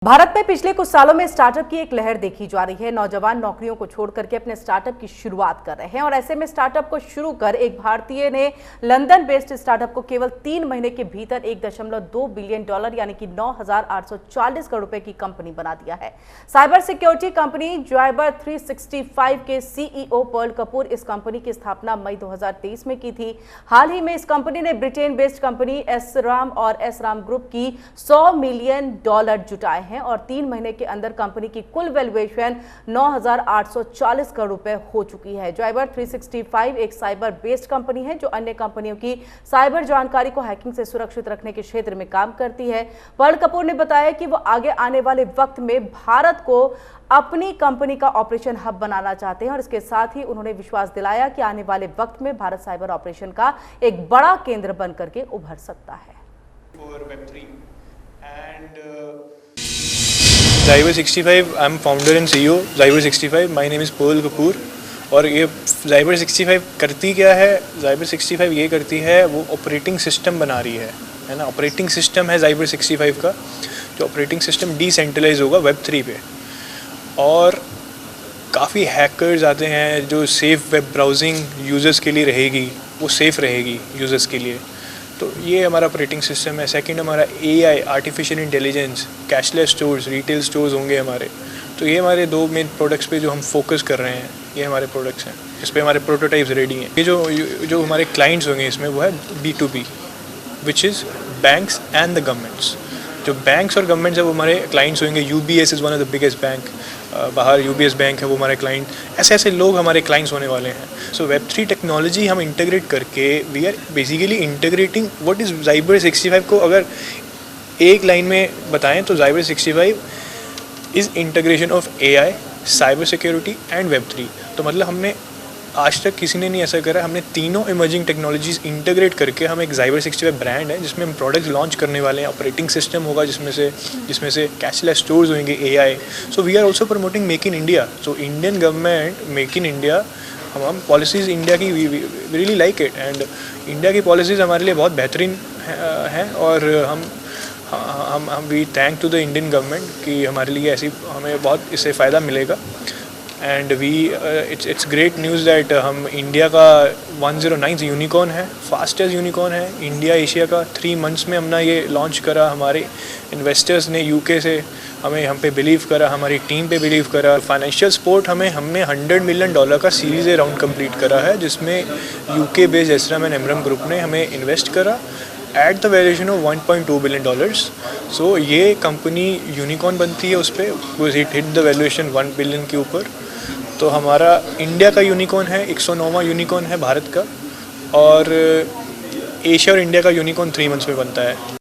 भारत में पिछले कुछ सालों में स्टार्टअप की एक लहर देखी जा रही है। नौजवान नौकरियों को छोड़ करके अपने स्टार्टअप की शुरुआत कर रहे हैं और ऐसे में स्टार्टअप को शुरू कर एक भारतीय ने लंदन बेस्ड स्टार्टअप को केवल 3 महीने के भीतर $1.2 बिलियन यानी कि 9,840 करोड़ रुपए की कंपनी बना दिया है। साइबर सिक्योरिटी कंपनी जाइबर 365 के सीईओ पर्ल कपूर इस कंपनी की स्थापना मई 2023 में की थी। हाल ही में इस कंपनी ने ब्रिटेन बेस्ड कंपनी एसराम और एसराम ग्रुप की $100 मिलियन जुटाए हैं और 3 महीने के अंदर कंपनी की कुल वैल्यूएशन 9,840 करोड़ रुपए हो चुकी है। जाइबर 365 एक साइबर बेस्ड कंपनी है जो अन्य कंपनियों की साइबर जानकारी को हैकिंग से सुरक्षित रखने के क्षेत्र में काम करती है। पर्ल कपूर ने बताया कि वो आगे आने वाले वक्त में भारत को अपनी कंपनी का ऑपरेशन हब बनाना चाहते हैं और इसके साथ ही उन्होंने विश्वास दिलाया कि आने वाले वक्त में भारत साइबर ऑपरेशन का एक बड़ा केंद्र बन करके उभर सकता है। Zyber 65, I'm founder and CEO Zyber 65. My name is Pearl Kapoor. और ये Zyber 65 करती क्या है? Zyber 65 ये करती है, वो ऑपरेटिंग सिस्टम बना रही है ना। ऑपरेटिंग सिस्टम है Zyber 65 का, जो ऑपरेटिंग सिस्टम डिसेंट्रलाइज होगा Web3 पे। और काफ़ी हैकर्स आते हैं, जो सेफ़ वेब ब्राउजिंग यूज़र्स के लिए रहेगी, वो सेफ़ रहेगी यूज़र्स के लिए। तो ये हमारा ऑपरेटिंग सिस्टम है। सेकंड हमारा AI artificial intelligence, cashless stores, retail stores होंगे हमारे। तो ये हमारे 2 मेन प्रोडक्ट्स पे जो हम फोकस कर रहे हैं, ये हमारे प्रोडक्ट्स हैं। इस पे हमारे प्रोटोटाइप्स रेडी हैं। ये जो हमारे क्लाइंट्स होंगे इसमें, वो है B2B, which is banks and the governments. जो बैंक्स और गवर्नमेंट्स है वो हमारे क्लाइंट्स होंगे। UBS is one of the biggest bank, बाहर UBS बैंक है, वो हमारे क्लाइंट। ऐसे लोग हमारे क्लाइंट्स होने वाले हैं। सो Web3 टेक्नोलॉजी हम इंटीग्रेट करके we are basically integrating what is Zyber 65 को अगर एक लाइन में बताएं तो Zyber 65 is integration of AI, cyber security and Web3। तो मतलब हमने आज तक किसी ने नहीं ऐसा करा। हमने तीनों इमर्जिंग टेक्नोलॉजीज़ इंटीग्रेट करके हम एक Zyber 65 ब्रांड है जिसमें हम प्रोडक्ट्स लॉन्च करने वाले हैं। ऑपरेटिंग सिस्टम होगा जिसमें से कैशलेस स्टोर्स होंगे, AI। So we are also promoting make in India. So Indian government make in India, हम पॉलिसीज़ इंडिया की we really like it and India की पॉलिसीज़ हमारे लिए बहुत बेहतरीन हैं और हम we thank to the Indian government कि हमारे लिए ऐसी हमें बहुत इससे फ़ायदा मिलेगा। And it's great news that हम इंडिया का 109th यूनिकॉर्न है, फास्टेस्ट यूनिकॉर्न है इंडिया एशिया का। 3 मंथ्स में हमने ये लॉन्च करा। हमारे इन्वेस्टर्स ने UK से हम पे बिलीव करा, हमारी टीम पे बिलीव करा। फाइनेंशियल सपोर्ट हमने $100 मिलियन का सीरीज ए राउंड कंप्लीट करा है, जिसमें UK based SRAM and MRAM group ने हमें इन्वेस्ट करा at the valuation of $1.2 billion. So ये कंपनी यूनिकॉर्न बनती है, उस पर हिट द वैल्यूएशन 1 बिलियन के ऊपर। तो हमारा इंडिया का यूनिकॉर्न है, 109वां यूनिकॉर्न है भारत का, और एशिया और इंडिया का यूनिकॉर्न 3 मंथ्स में बनता है।